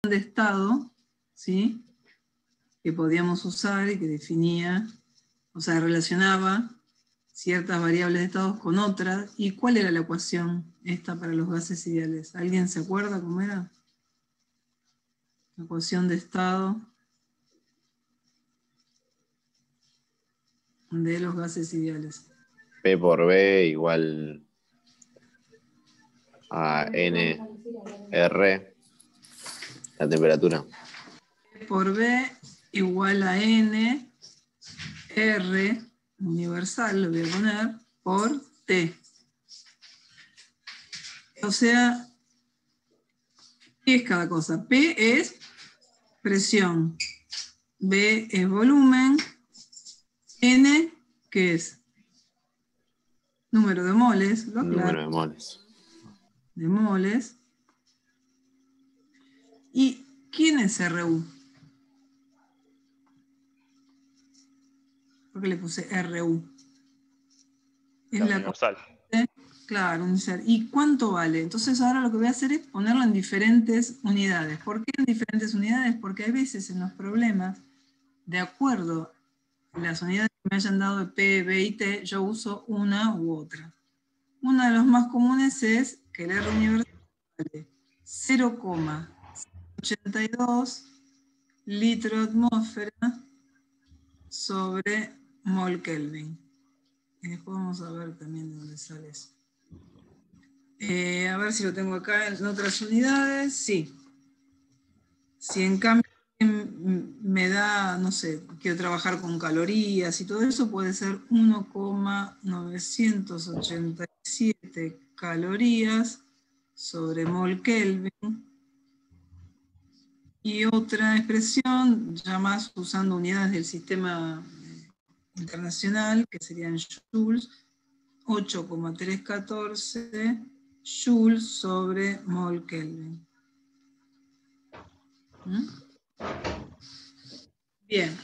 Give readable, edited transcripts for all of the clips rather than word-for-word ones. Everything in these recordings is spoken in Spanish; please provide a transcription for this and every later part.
de estado, ¿sí?, que podíamos usar y que definía, o sea, relacionaba ciertas variables de estado con otras. ¿Y cuál era la ecuación esta para los gases ideales? ¿Alguien se acuerda cómo era? La ecuación de estado de los gases ideales. P por B igual a NR, la temperatura. P por B igual a N, R universal, lo voy a poner, por T. O sea, ¿qué es cada cosa? P es presión, B es volumen, N, ¿qué es? Número de moles, lo aclaro. Número de moles. De moles. ¿Y quién es RU? ¿Por qué le puse RU? Es la universal. Claro, universal. ¿Y cuánto vale? Entonces ahora lo que voy a hacer es ponerlo en diferentes unidades. ¿Por qué en diferentes unidades? Porque hay veces en los problemas, de acuerdo a las unidades que me hayan dado de P, B y T, yo uso una u otra. Uno de los más comunes es que el R universal vale 0,82 litro atmósfera sobre mol Kelvin. Y después vamos a ver también de dónde sale eso. A ver si lo tengo acá en otras unidades. Sí. Si en cambio me da, no sé, quiero trabajar con calorías y todo eso, puede ser 1,987 calorías sobre mol Kelvin. Y otra expresión, ya más usando unidades del sistema internacional, que serían joules, 8,314 joules sobre mol Kelvin. Bien.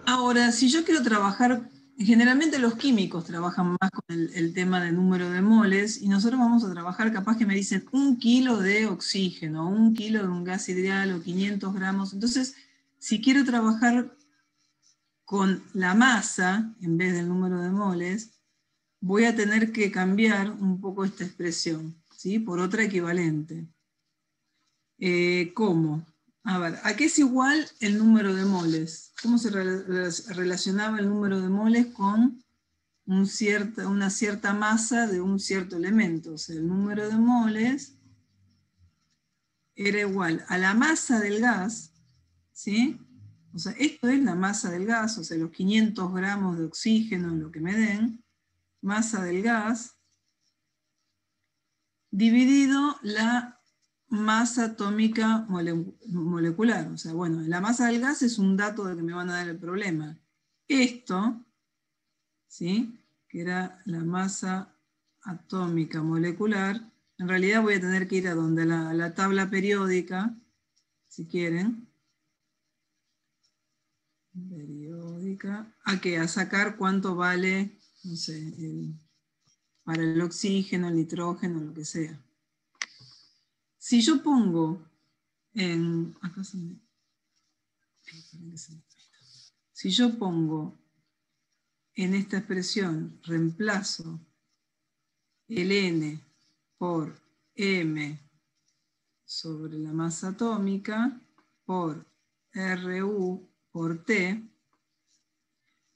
Ahora, si yo quiero trabajar, generalmente los químicos trabajan más con el tema del número de moles, y nosotros vamos a trabajar, capaz que me dicen 1 kilo de oxígeno, 1 kilo de un gas ideal o 500 gramos. Entonces, si quiero trabajar con la masa en vez del número de moles, voy a tener que cambiar un poco esta expresión, ¿sí?, por otra equivalente. ¿Cómo? A ver, ¿a qué es igual el número de moles? ¿Cómo se relacionaba el número de moles con una cierta masa de un cierto elemento? O sea, el número de moles era igual a la masa del gas, ¿sí? O sea, esto es la masa del gas, o sea, los 500 gramos de oxígeno, lo que me den, masa del gas, dividido la masa atómica molecular. O sea, bueno, la masa del gas es un dato de que me van a dar el problema. Esto, ¿sí?, que era la masa atómica molecular, en realidad voy a tener que ir a donde la tabla periódica, si quieren. Periódica. ¿A qué? A sacar cuánto vale, no sé, para el oxígeno, el nitrógeno, lo que sea. Si yo pongo si yo pongo en esta expresión, reemplazo el N por M sobre la masa atómica por RU por T,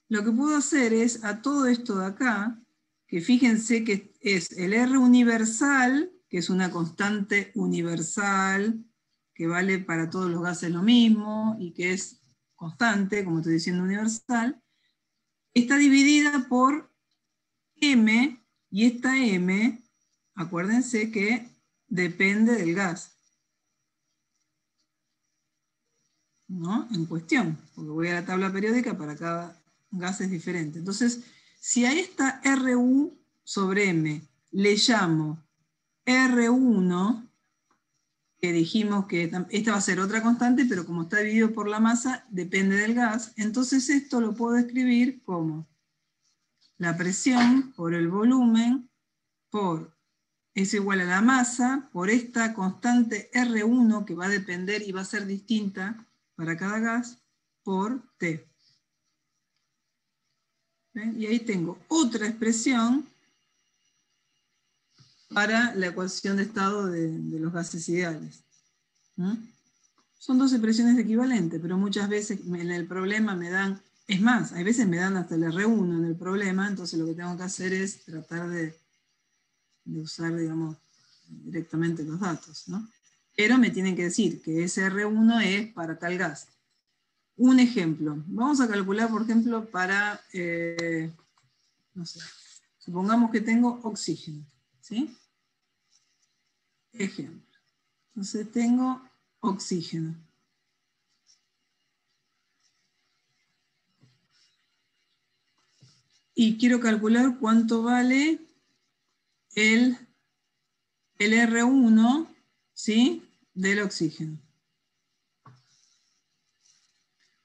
lo que puedo hacer es a todo esto de acá, que fíjense que es el R universal, que es una constante universal, que vale para todos los gases lo mismo, y que es constante, como estoy diciendo universal, está dividida por M, y esta M, acuérdense que depende del gas, ¿no?, en cuestión, porque voy a la tabla periódica, para cada gas es diferente. Entonces, si a esta RU sobre M le llamo R1, que dijimos que esta va a ser otra constante, pero como está dividido por la masa, depende del gas, entonces esto lo puedo escribir como la presión por el volumen por es igual a la masa por esta constante R1 que va a depender y va a ser distinta para cada gas por T. ¿Ven? Y ahí tengo otra expresión para la ecuación de estado de los gases ideales. ¿Mm? Son dos expresiones equivalentes, pero muchas veces en el problema me dan, es más, hay veces me dan hasta el R1 en el problema, entonces lo que tengo que hacer es tratar de usar, digamos, directamente los datos, ¿no? Pero me tienen que decir que ese R1 es para tal gas. Un ejemplo, vamos a calcular, por ejemplo, para, no sé, supongamos que tengo oxígeno, ¿sí? Ejemplo. Entonces tengo oxígeno. Y quiero calcular cuánto vale el R1, ¿sí?, del oxígeno.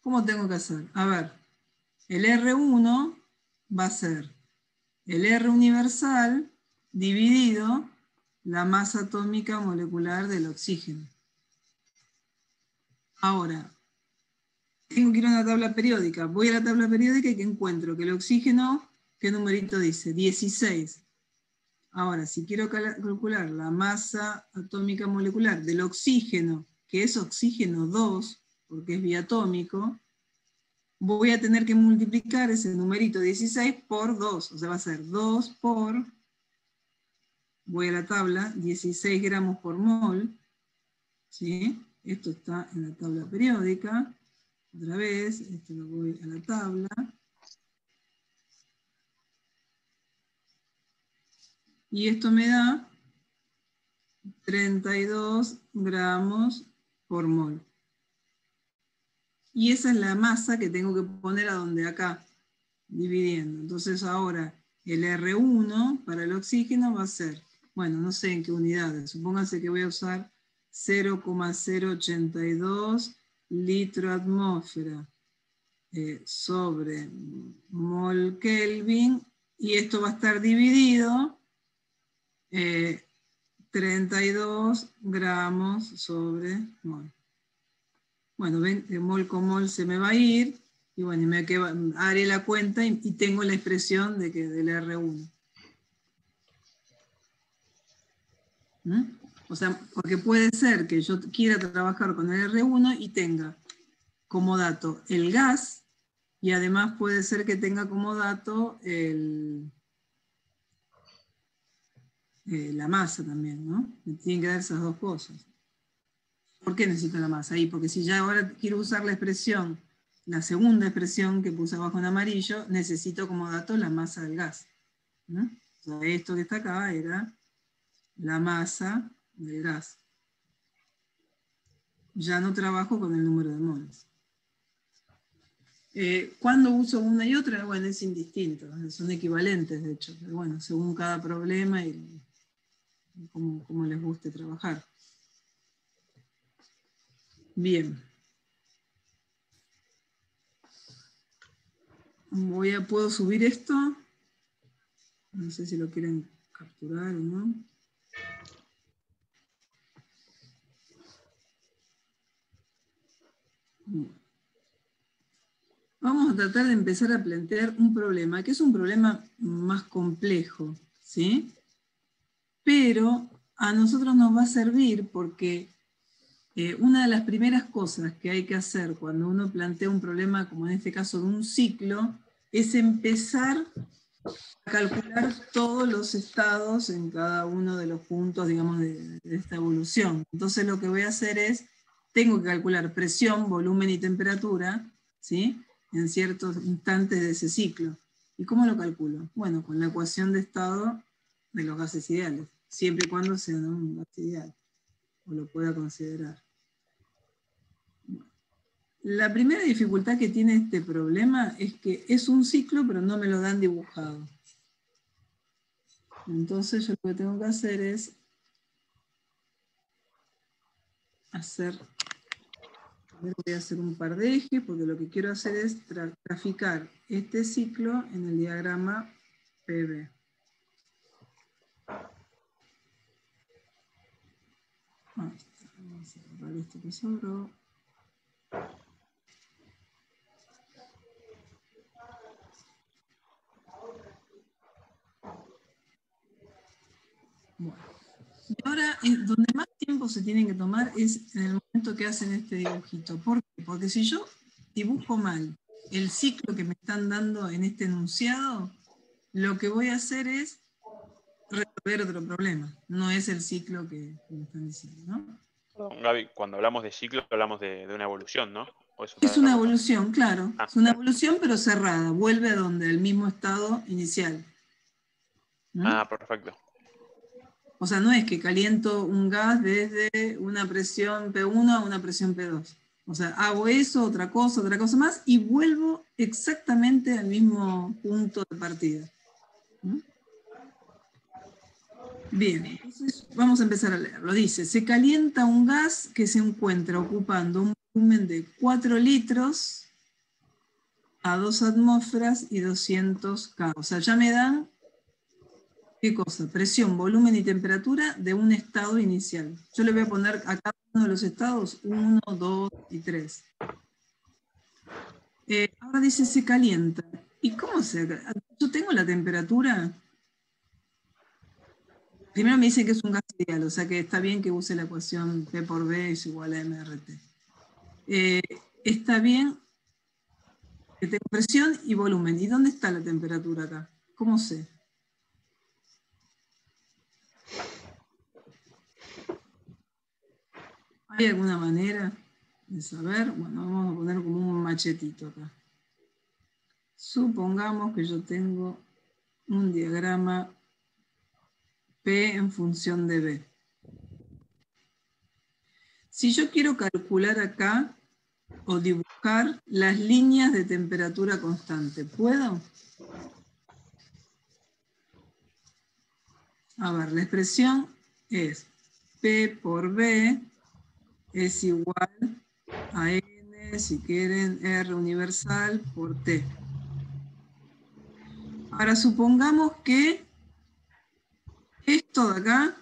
¿Cómo tengo que hacer? A ver, el R1 va a ser el R universal dividido la masa atómica molecular del oxígeno. Ahora, tengo que ir a una tabla periódica. Voy a la tabla periódica y que encuentro que el oxígeno, ¿qué numerito dice? 16. Ahora, si quiero calcular la masa atómica molecular del oxígeno, que es oxígeno 2, porque es biatómico, voy a tener que multiplicar ese numerito 16 por 2. O sea, va a ser 2 por, voy a la tabla, 16 gramos por mol. ¿Sí? Esto está en la tabla periódica. Otra vez, esto lo voy a la tabla. Y esto me da 32 gramos por mol. Y esa es la masa que tengo que poner a donde acá, dividiendo. Entonces ahora el R1 para el oxígeno va a ser, bueno, no sé en qué unidades, supónganse que voy a usar 0,082 litro atmósfera sobre mol Kelvin, y esto va a estar dividido 32 gramos sobre mol. Bueno, ven, de mol con mol se me va a ir, y bueno, haré la cuenta y tengo la expresión de que del R1. ¿Mm? O sea, porque puede ser que yo quiera trabajar con el R1 y tenga como dato el gas, y además puede ser que tenga como dato la masa también, ¿no? Me tienen que dar esas dos cosas. ¿Por qué necesito la masa ahí? Porque si ya ahora quiero usar la expresión, la segunda expresión que puse abajo en amarillo, necesito como dato la masa del gas. ¿No? O sea, esto que está acá era la masa del gas. Ya no trabajo con el número de moles. ¿Cuándo uso una y otra? Bueno, es indistinto, son equivalentes de hecho, pero bueno, según cada problema y cómo les guste trabajar. Bien. ¿Puedo subir esto? No sé si lo quieren capturar o no. Vamos a tratar de empezar a plantear un problema, que es un problema más complejo, ¿sí? Pero a nosotros nos va a servir porque una de las primeras cosas que hay que hacer cuando uno plantea un problema, como en este caso de un ciclo, es empezar a calcular todos los estados en cada uno de los puntos, digamos, de esta evolución. Entonces lo que voy a hacer es, tengo que calcular presión, volumen y temperatura, ¿sí?, en ciertos instantes de ese ciclo. ¿Y cómo lo calculo? Bueno, con la ecuación de estado de los gases ideales, siempre y cuando sea un gas ideal, o lo pueda considerar. La primera dificultad que tiene este problema es que es un ciclo, pero no me lo dan dibujado. Entonces yo lo que tengo que hacer es voy a hacer un par de ejes, porque lo que quiero hacer es graficar este ciclo en el diagrama PV. Ahí está. Vamos a borrar esto que sobró. Bueno. Y ahora, donde más tiempo se tiene que tomar es en el momento que hacen este dibujito. ¿Por qué? Porque si yo dibujo mal el ciclo que me están dando en este enunciado, lo que voy a hacer es resolver otro problema. No es el ciclo que me están diciendo, ¿no? Perdón, Gaby, cuando hablamos de ciclo hablamos de una evolución, ¿no? ¿O es Es otra una cosa? evolución, claro. Ah, Es una claro. evolución pero cerrada. Vuelve a donde, el mismo estado inicial. ¿Mm? Ah, perfecto. O sea, no es que caliento un gas desde una presión P1 a una presión P2. O sea, hago eso, otra cosa más, y vuelvo exactamente al mismo punto de partida. ¿Mm? Bien, entonces vamos a empezar a leerlo. Dice, se calienta un gas que se encuentra ocupando un volumen de 4 litros a 2 atmósferas y 200 K. O sea, ya me dan, ¿qué cosa? Presión, volumen y temperatura de un estado inicial. Yo le voy a poner a cada uno de los estados 1, 2 y 3. Ahora dice se calienta. ¿Y cómo se calienta? Yo tengo la temperatura. Primero me dicen que es un gas ideal, o sea que está bien que use la ecuación P por B es igual a MRT. Está bien que tengo presión y volumen. ¿Y dónde está la temperatura acá? ¿Cómo sé? ¿Hay alguna manera de saber? Bueno, vamos a poner como un machetito acá. Supongamos que yo tengo un diagrama P en función de B. Si yo quiero calcular acá o dibujar las líneas de temperatura constante, ¿puedo? A ver, la expresión es P por B es igual a N, si quieren, R universal por T. Ahora supongamos que esto de acá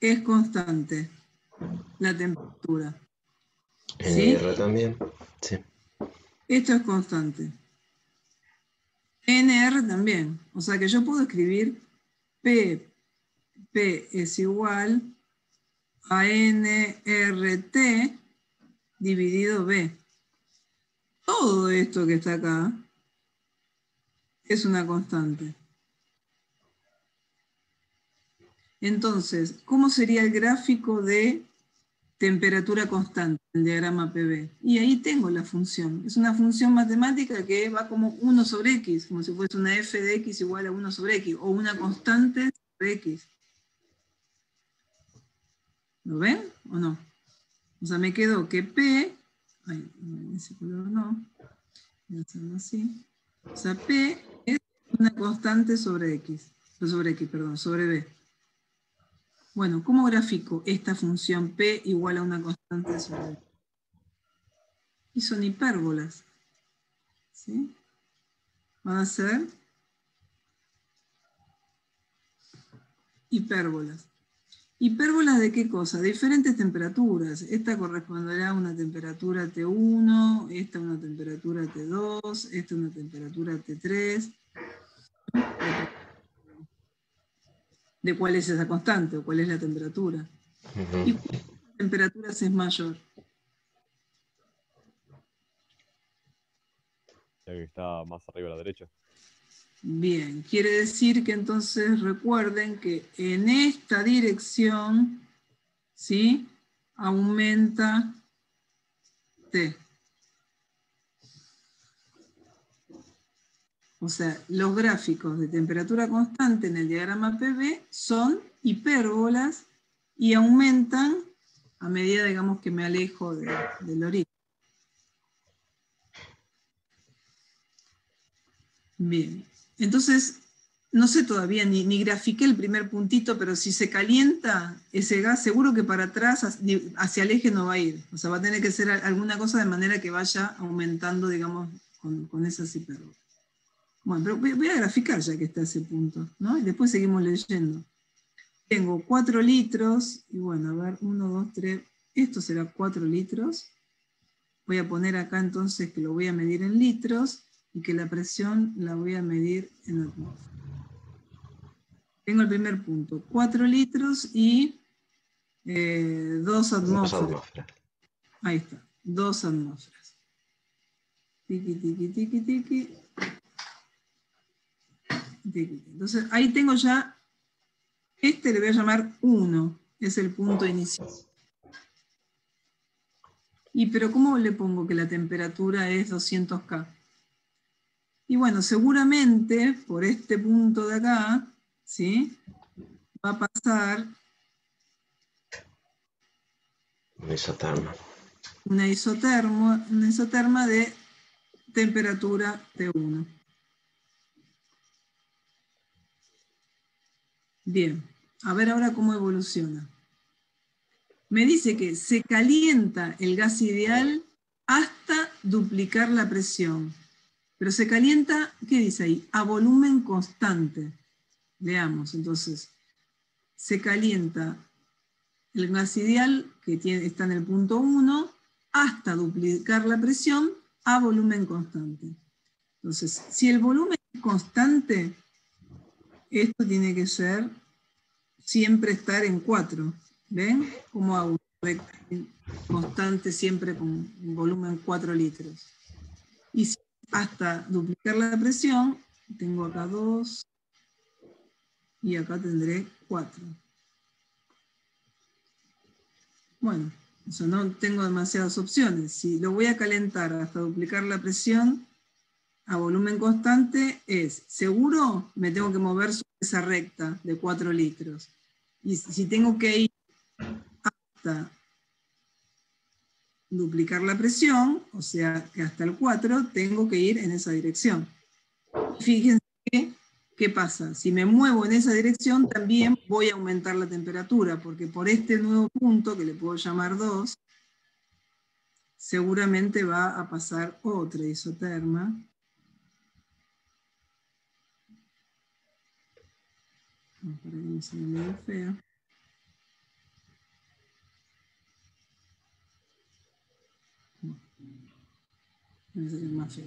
es constante, la temperatura. ¿Sí? NR también, sí. Esto es constante. NR también. O sea que yo puedo escribir P es igual a NRT dividido B. Todo esto que está acá es una constante. Entonces, ¿cómo sería el gráfico de temperatura constante, el diagrama PV? Y ahí tengo la función. Es una función matemática que va como 1 sobre X, como si fuese una f de X igual a 1 sobre X, o una constante sobre X. ¿Lo ven o no? O sea, me quedó que P, ay, en ese color no, voy a hacerlo así. O sea, P es una constante sobre X, sobre B. Bueno, ¿cómo grafico esta función P igual a una constante sobre B? Y son hipérbolas. ¿Sí? Van a ser hipérbolas. ¿Hipérbolas de qué cosa? Diferentes temperaturas. Esta corresponderá a una temperatura T1, esta a una temperatura T2, esta a una temperatura T3. De cuál es esa constante o cuál es la temperatura. ¿Y cuál de las temperaturas es mayor? Ya que está más arriba a la derecha. Bien, quiere decir que entonces recuerden que en esta dirección, ¿sí?, aumenta T. O sea, los gráficos de temperatura constante en el diagrama PV son hipérbolas y aumentan a medida, digamos, que me alejo del origen. Bien, entonces, no sé todavía, ni grafiqué el primer puntito, pero si se calienta ese gas, seguro que para atrás, hacia el eje no va a ir. O sea, va a tener que ser alguna cosa de manera que vaya aumentando, digamos, con esas hipérbolas. Bueno, pero voy a graficar ya que está ese punto, ¿no? Y después seguimos leyendo. tengo 4 litros, y bueno, a ver, 1, 2, 3, esto será 4 litros. Voy a poner acá entonces que lo voy a medir en litros, y que la presión la voy a medir en atmósferas. Tengo el primer punto, 4 litros y 2 atmósferas. Ahí está, 2 atmósferas. Tiki, tiki, tiki, tiki. Tiki. Entonces, ahí tengo ya, este le voy a llamar 1, es el punto inicial. Y pero ¿cómo le pongo que la temperatura es 200 K? Y bueno, seguramente por este punto de acá, ¿sí? Va a pasar una isoterma de temperatura T1. Bien, a ver ahora cómo evoluciona. Me dice que se calienta el gas ideal hasta duplicar la presión. Pero se calienta, ¿qué dice ahí? A volumen constante. Veamos, entonces, se calienta el gas ideal, que está en el punto 1, hasta duplicar la presión a volumen constante. Entonces, si el volumen es constante, esto tiene que ser, siempre estar en 4. ¿Ven? ¿Cómo hago? Constante siempre con volumen 4 litros. Y si hasta duplicar la presión, tengo acá 2 y acá tendré 4. Bueno, o sea, no tengo demasiadas opciones. Si lo voy a calentar hasta duplicar la presión a volumen constante, seguro me tengo que mover sobre esa recta de 4 litros. Y si tengo que ir hasta duplicar la presión, o sea, que hasta el 4, tengo que ir en esa dirección. Fíjense qué pasa. Si me muevo en esa dirección, también voy a aumentar la temperatura, porque por este nuevo punto, que le puedo llamar 2, seguramente va a pasar otra isoterma. Para que no se me vea feo. No, es más feo.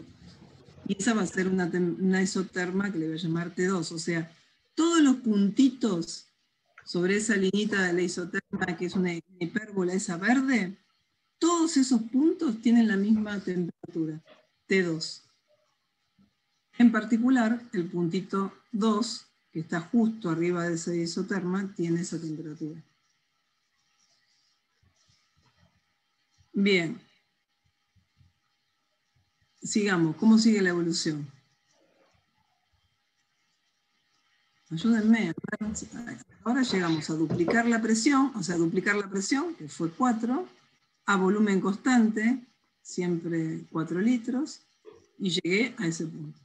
Y esa va a ser una isoterma que le voy a llamar T2. O sea, todos los puntitos sobre esa linita de la isoterma, que es una hipérbola, esa verde, todos esos puntos tienen la misma temperatura, T2. En particular, el puntito 2, que está justo arriba de esa isoterma, tiene esa temperatura. Bien. Sigamos. ¿Cómo sigue la evolución? Ayúdenme. Ahora llegamos a duplicar la presión, que fue 4, a volumen constante, siempre 4 litros, y llegué a ese punto.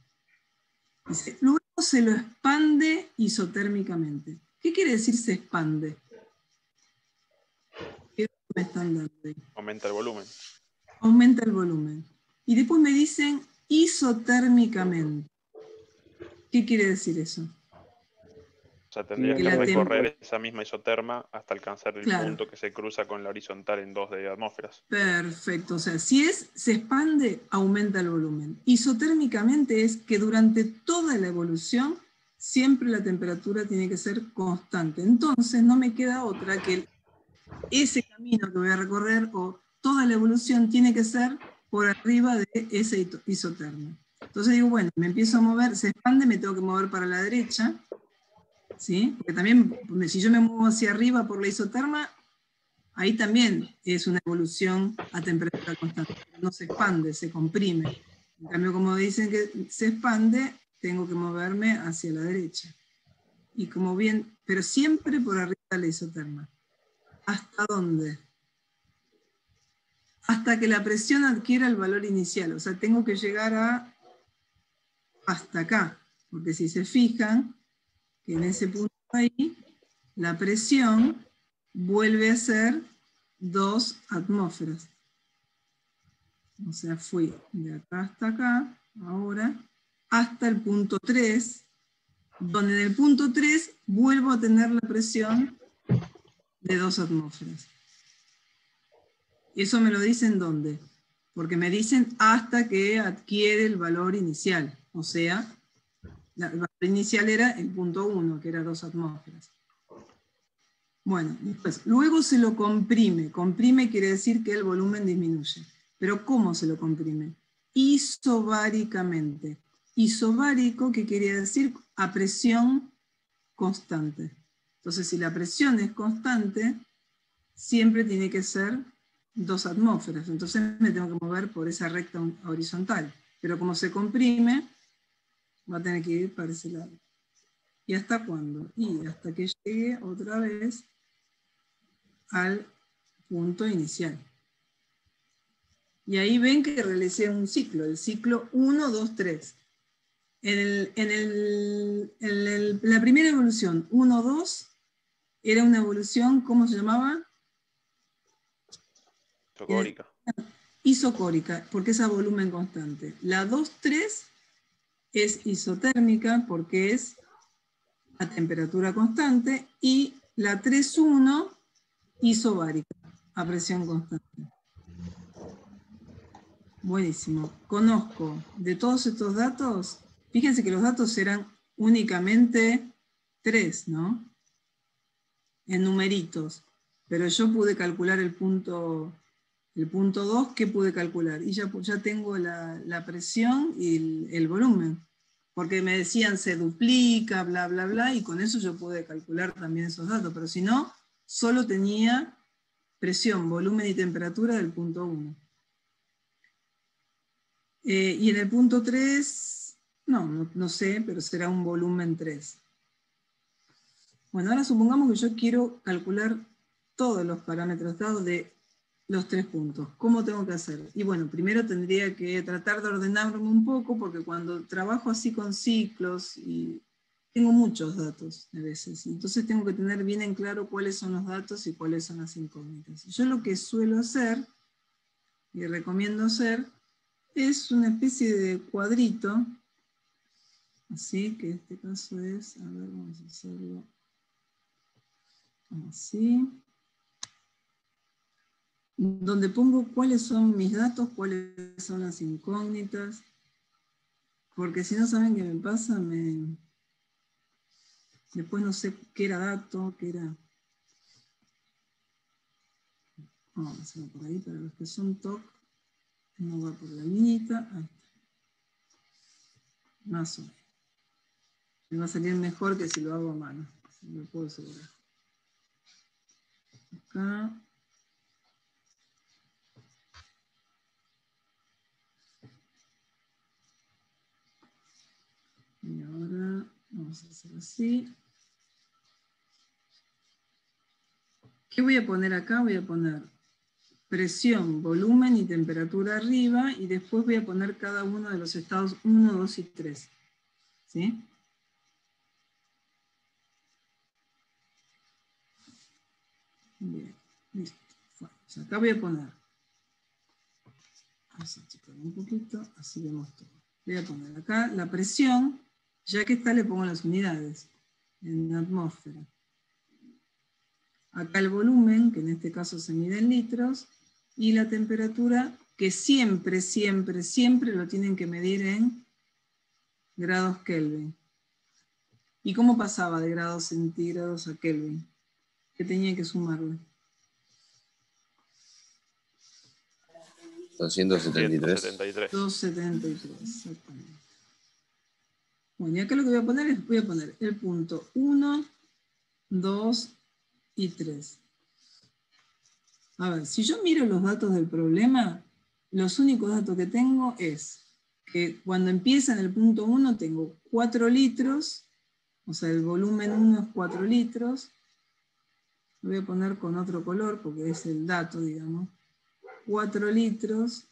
Dice, luego se lo expande isotérmicamente. ¿Qué quiere decir se expande? ¿Qué me están dando ahí? Aumenta el volumen. Aumenta el volumen. Y después me dicen isotérmicamente. ¿Qué quiere decir eso? O sea, tendría que recorrer esa misma isoterma hasta alcanzar el punto que se cruza con la horizontal en 2 de atmósferas. Perfecto. O sea, si se expande, aumenta el volumen. Isotérmicamente es que durante toda la evolución siempre la temperatura tiene que ser constante. Entonces no me queda otra que ese camino que voy a recorrer o toda la evolución tiene que ser por arriba de ese isoterma. Entonces digo, bueno, me empiezo a mover, se expande, me tengo que mover para la derecha, ¿sí? Porque también, si yo me muevo hacia arriba por la isoterma, ahí también es una evolución a temperatura constante. No se expande, se comprime. En cambio, como dicen que se expande, tengo que moverme hacia la derecha. Y como bien, pero siempre por arriba de la isoterma. ¿Hasta dónde? Hasta que la presión adquiera el valor inicial. O sea, tengo que llegar hasta acá. Porque si se fijan, que en ese punto ahí, la presión vuelve a ser 2 atmósferas. O sea, fui de acá hasta acá, ahora, hasta el punto 3, donde en el punto 3 vuelvo a tener la presión de 2 atmósferas. Eso me lo dicen ¿dónde? Porque me dicen hasta que adquiere el valor inicial. O sea, el valor inicial era el punto 1, que era 2 atmósferas. Bueno, después, luego se lo comprime. Comprime quiere decir que el volumen disminuye. ¿Pero cómo se lo comprime? Isobáricamente. Isobárico, ¿qué quiere decir? A presión constante. Entonces, si la presión es constante, siempre tiene que ser 2 atmósferas. Entonces me tengo que mover por esa recta horizontal. Pero como se comprime, va a tener que ir para ese lado. ¿Y hasta cuándo? Y hasta que llegue otra vez al punto inicial. Y ahí ven que realicé un ciclo, el ciclo 1, 2, 3. La primera evolución, 1, 2, era una evolución, ¿cómo se llamaba? Isocórica. Isocórica, porque es a volumen constante. La 2, 3 es isotérmica, porque es a temperatura constante, y la 3, 1, isobárica, a presión constante. Buenísimo. Conozco de todos estos datos, fíjense que los datos eran únicamente 3, ¿no? En numeritos. Pero yo pude calcular el punto 2, ¿qué pude calcular? Y ya tengo la presión y el volumen. Porque me decían se duplica, bla, bla, bla, y con eso yo pude calcular también esos datos. Pero si no, solo tenía presión, volumen y temperatura del punto 1. Y en el punto 3, no sé, pero será un volumen 3. Bueno, ahora supongamos que yo quiero calcular todos los parámetros dados de los 3 puntos. ¿Cómo tengo que hacer? Y bueno, primero tendría que tratar de ordenarme un poco, porque cuando trabajo así con ciclos, y tengo muchos datos a veces, entonces tengo que tener bien en claro cuáles son los datos y cuáles son las incógnitas. Yo lo que suelo hacer, y recomiendo hacer, es una especie de cuadrito, así que en este caso es, a ver, vamos a hacerlo así, donde pongo cuáles son mis datos, cuáles son las incógnitas, porque si no saben qué me pasa, después no sé qué era dato, qué era. Vamos a hacerlo por ahí, para los que son TOC, no va por la liñita, ahí está. Más o menos. Me va a salir mejor que si lo hago a mano, si lo puedo asegurar. Acá. Y ahora vamos a hacer así. ¿Qué voy a poner acá? Voy a poner presión, volumen y temperatura arriba, y después voy a poner cada uno de los estados 1, 2 y 3. ¿Sí? Bien, listo. Bueno, acá voy a poner, vamos a achicar un poquito, así vemos todo. Voy a poner acá la presión, ya que está le pongo las unidades, en atmósfera. Acá el volumen, que en este caso se mide en litros, y la temperatura, que siempre, siempre, siempre lo tienen que medir en grados Kelvin. ¿Y cómo pasaba de grados centígrados a Kelvin? ¿Qué tenía que sumarle? 273. 273, exactamente. Bueno, y acá lo que voy a poner el punto 1, 2 y 3. A ver, si yo miro los datos del problema, los únicos datos que tengo es que cuando empieza en el punto 1 tengo 4 litros, o sea, el volumen 1 es 4 litros. Lo voy a poner con otro color porque es el dato, digamos. 4 litros.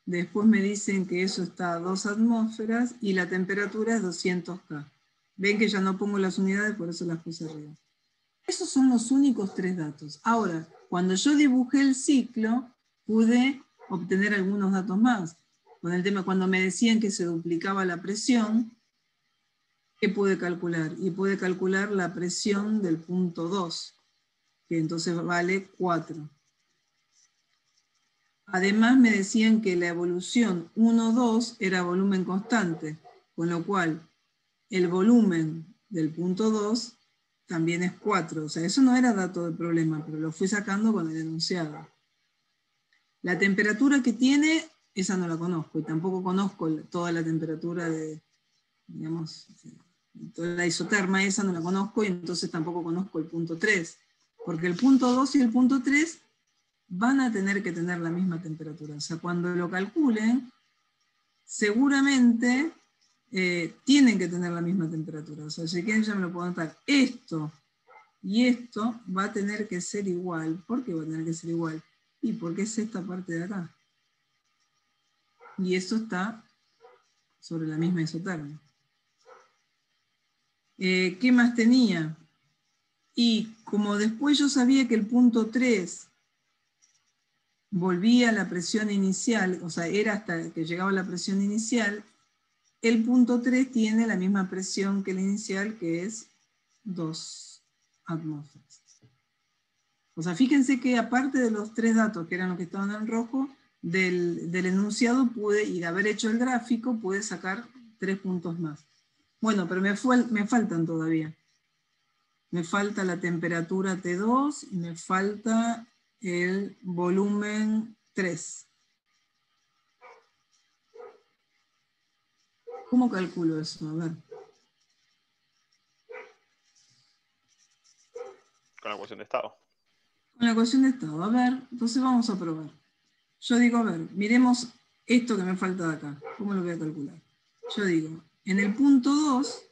Después me dicen que eso está a 2 atmósferas y la temperatura es 200 K. Ven que ya no pongo las unidades, por eso las puse arriba. Esos son los únicos 3 datos. Ahora, cuando yo dibujé el ciclo, pude obtener algunos datos más. Con el tema, cuando me decían que se duplicaba la presión, ¿qué puede calcular? Y puede calcular la presión del punto 2, que entonces vale 4. Además me decían que la evolución 1,2 era volumen constante, con lo cual el volumen del punto 2 también es 4. O sea, eso no era dato de problema, pero lo fui sacando con el enunciado. La temperatura que tiene, esa no la conozco, y tampoco conozco toda la temperatura de, digamos, toda la isoterma, esa no la conozco, y entonces tampoco conozco el punto 3, porque el punto 2 y el punto 3 van a tener que tener la misma temperatura. O sea, cuando lo calculen, seguramente tienen que tener la misma temperatura. O sea, si quieren ya me lo puedo notar. Esto y esto va a tener que ser igual. ¿Por qué va a tener que ser igual? Y porque es esta parte de acá. Y esto está sobre la misma isoterma. ¿Qué más tenía? Y como después yo sabía que el punto 3 volvía a la presión inicial, o sea, era hasta que llegaba a la presión inicial, el punto 3 tiene la misma presión que el inicial, que es 2 atmósferas. O sea, fíjense que aparte de los 3 datos, que eran los que estaban en rojo, del enunciado pude, y de haber hecho el gráfico, pude sacar 3 puntos más. Bueno, pero me faltan todavía. Me falta la temperatura T2 y me falta el volumen 3. ¿Cómo calculo eso? A ver. Con la ecuación de estado. Con la ecuación de estado. A ver, entonces vamos a probar. Yo digo, a ver, miremos esto que me falta de acá. ¿Cómo lo voy a calcular? Yo digo, en el punto 2,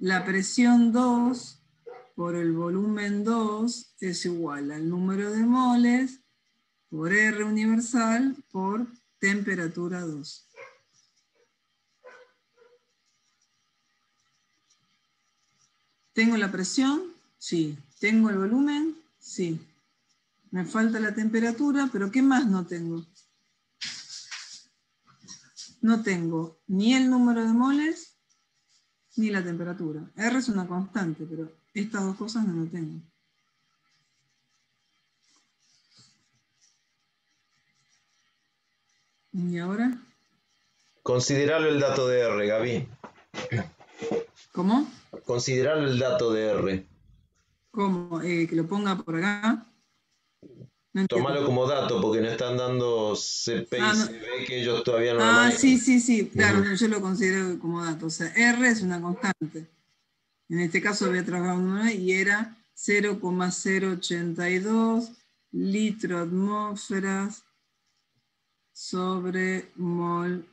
la presión 2 por el volumen 2 es igual al número de moles por R universal por temperatura 2. ¿Tengo la presión? Sí. ¿Tengo el volumen? Sí. Me falta la temperatura, pero ¿qué más no tengo? No tengo ni el número de moles ni la temperatura. R es una constante, pero estas dos cosas no lo tengo. ¿Y ahora? Consideralo el dato de R, Gaby. ¿Cómo? Consideralo el dato de R. ¿Cómo? ¿Que lo ponga por acá? No entiendo. Tómalo como dato porque no están dando CP y no. CB que ellos todavía no lo manejan. Sí, claro, yo lo considero como dato. O sea, R es una constante. En este caso voy a trabajar una y era 0,082 litro atmósferas sobre mol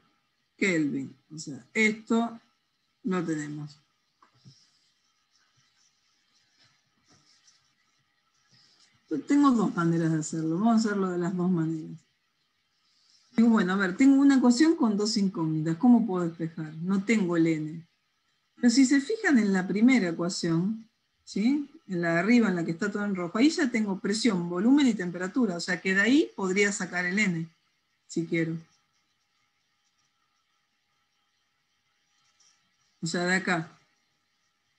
Kelvin. O sea, esto lo tenemos. Tengo dos maneras de hacerlo. Vamos a hacerlo de las dos maneras. Digo, bueno, a ver, tengo una ecuación con dos incógnitas. ¿Cómo puedo despejar? No tengo el n. Pero si se fijan en la primera ecuación, ¿sí? En la de arriba, en la que está todo en rojo, ahí ya tengo presión, volumen y temperatura. O sea que de ahí podría sacar el n, si quiero. O sea, de acá.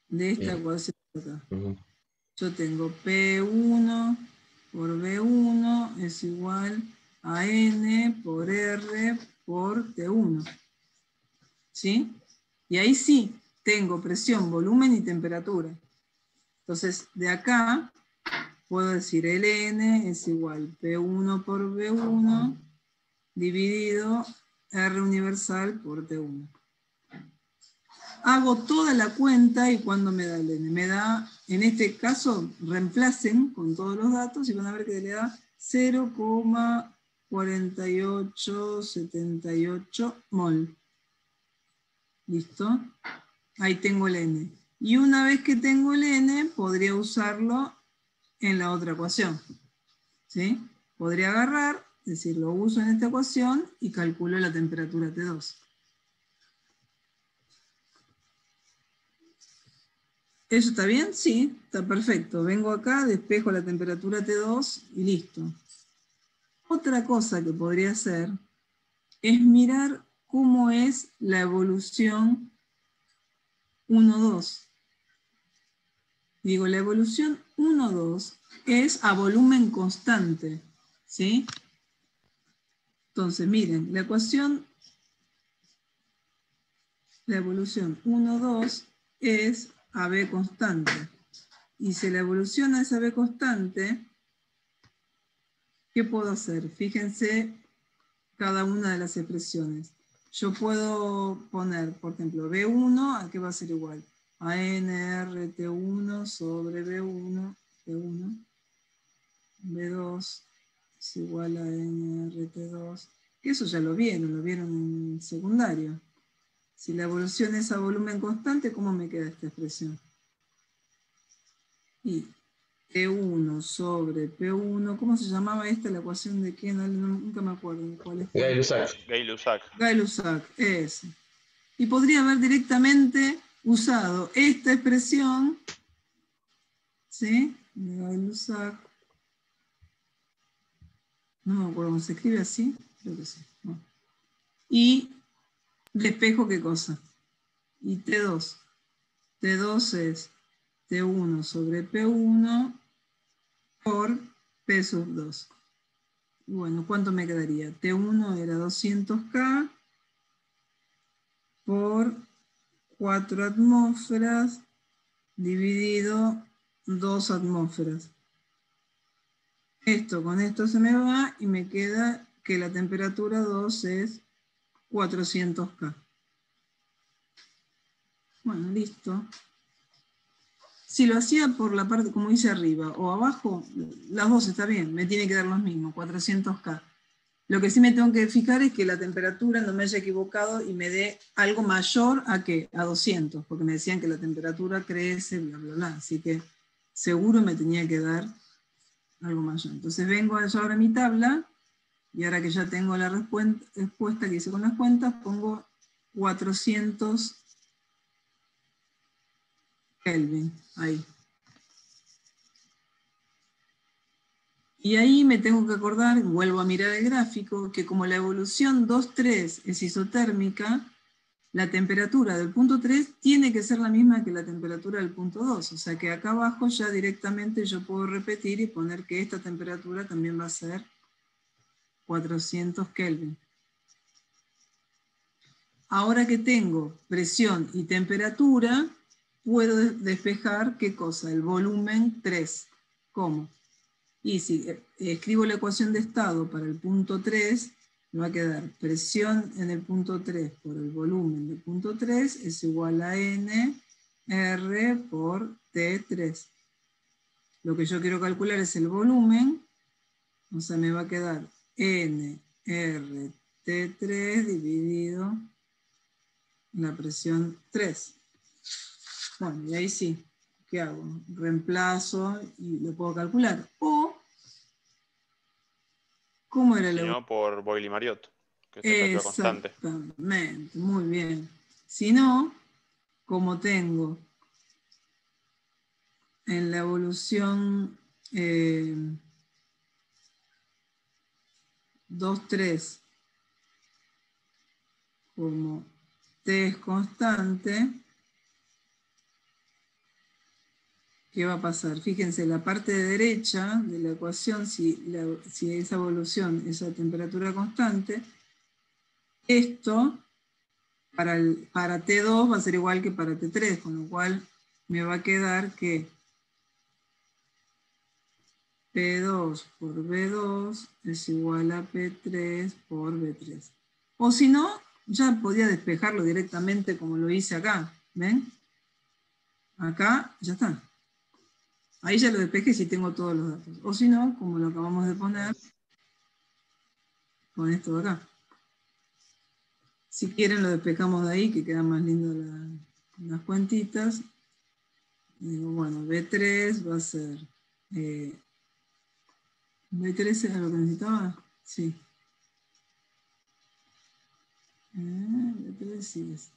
De esta ecuación de acá. Yo tengo P1 por B1 es igual a N por R por T1. ¿Sí? Y ahí sí tengo presión, volumen y temperatura. Entonces, de acá puedo decir Ln es igual P1 por B1 dividido R universal por T1. Hago toda la cuenta y cuando me da el n, me da, en este caso, reemplacen con todos los datos y van a ver que le da 0,4878 mol. ¿Listo? Ahí tengo el n. Y una vez que tengo el n, podría usarlo en la otra ecuación. ¿Sí? Podría agarrar, es decir, lo uso en esta ecuación y calculo la temperatura T2. ¿Eso está bien? Sí, está perfecto. Vengo acá, despejo la temperatura T2 y listo. Otra cosa que podría hacer es mirar cómo es la evolución 1, 2. Digo, la evolución 1, 2 es a volumen constante, ¿sí? Entonces, miren, la evolución 1, 2 es AB constante. Y si la evolución es AB constante, ¿qué puedo hacer? Fíjense cada una de las expresiones. Yo puedo poner, por ejemplo, B1, ¿a qué va a ser igual? A NRT1 sobre B1, B1. B2 es igual a NRT2. Eso ya lo vieron en secundario. Si la evolución es a volumen constante, ¿cómo me queda esta expresión? Y P1 sobre P1, ¿cómo se llamaba esta? La ecuación de quién, nunca me acuerdo cuál es. Gay-Lussac. Gay-Lussac, ese. Y podría haber directamente usado esta expresión, ¿sí? Gay-Lussac. No me acuerdo cómo se escribe así, creo que sí. No. Y despejo, ¿qué cosa? Y T2. T2 es T1 sobre P1 por P sub 2. Bueno, ¿cuánto me quedaría? T1 era 200K por 4 atmósferas dividido 2 atmósferas. Esto con esto se me va y me queda que la temperatura 2 es 400K. Bueno, listo. Si lo hacía por la parte, como dice arriba, o abajo, las dos está bien, me tiene que dar los mismos, 400K. Lo que sí me tengo que fijar es que la temperatura no me haya equivocado y me dé algo mayor a ¿qué? A 200, porque me decían que la temperatura crece, bla, bla, bla. Así que seguro me tenía que dar algo mayor. Entonces vengo yo ahora a mi tabla, y ahora que ya tengo la respuesta que hice con las cuentas, pongo 400 Kelvin, ahí. Y ahí me tengo que acordar, vuelvo a mirar el gráfico, que como la evolución 2,3 es isotérmica, la temperatura del punto 3 tiene que ser la misma que la temperatura del punto 2. O sea que acá abajo ya directamente yo puedo repetir y poner que esta temperatura también va a ser 400 Kelvin. Ahora que tengo presión y temperatura, puedo despejar, ¿qué cosa? El volumen 3. ¿Cómo? Y si escribo la ecuación de estado para el punto 3, me va a quedar presión en el punto 3 por el volumen del punto 3 es igual a N R por T3. Lo que yo quiero calcular es el volumen, o sea, me va a quedar N R T3 dividido la presión 3. Bueno, y ahí sí, ¿qué hago? Reemplazo y lo puedo calcular. O, ¿cómo era si no, por Boyle-Mariotte, que es temperatura constante. Exactamente, muy bien. Si no, como tengo en la evolución 2,3 como T es constante, ¿qué va a pasar? Fíjense, la parte de derecha de la ecuación, si esa evolución es a temperatura constante, esto para T2 va a ser igual que para T3, con lo cual me va a quedar que P2 por B2 es igual a P3 por B3. O si no, ya podía despejarlo directamente como lo hice acá. ¿Ven? Acá ya está. Ahí ya lo despejé si tengo todos los datos. O si no, como lo acabamos de poner, con esto de acá. Si quieren lo despejamos de ahí, que quedan más lindas las cuentitas. Digo, bueno, B3 va a ser... ¿B3 era lo que necesitaba? Sí. B3 sí es.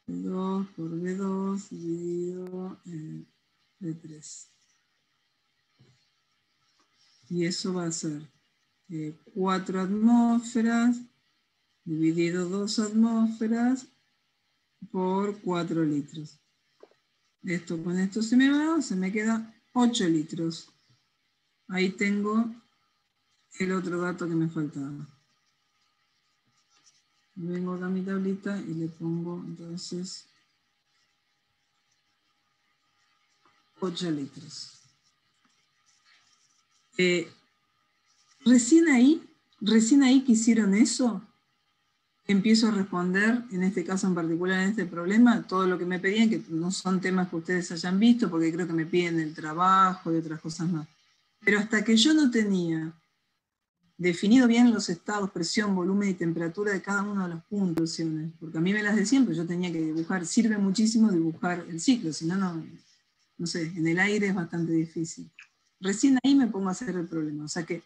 B2 por B2 dividido B3. Y eso va a ser 4 atmósferas dividido 2 atmósferas por 4 litros. Esto con esto se me va, se me queda 8 litros. Ahí tengo el otro dato que me faltaba. Vengo acá a mi tablita y le pongo entonces 8 litros. Recién ahí que hicieron eso, empiezo a responder, en este caso en particular, en este problema, todo lo que me pedían, que no son temas que ustedes hayan visto, porque creo que me piden el trabajo y otras cosas más. Pero hasta que yo no tenía definido bien los estados, presión, volumen y temperatura de cada uno de los puntos, porque a mí me las decían, pero yo tenía que dibujar, sirve muchísimo dibujar el ciclo, si no, no sé, en el aire es bastante difícil. Recién ahí me pongo a hacer el problema, o sea que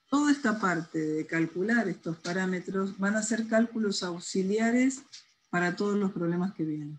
toda esta parte de calcular estos parámetros van a ser cálculos auxiliares para todos los problemas que vienen.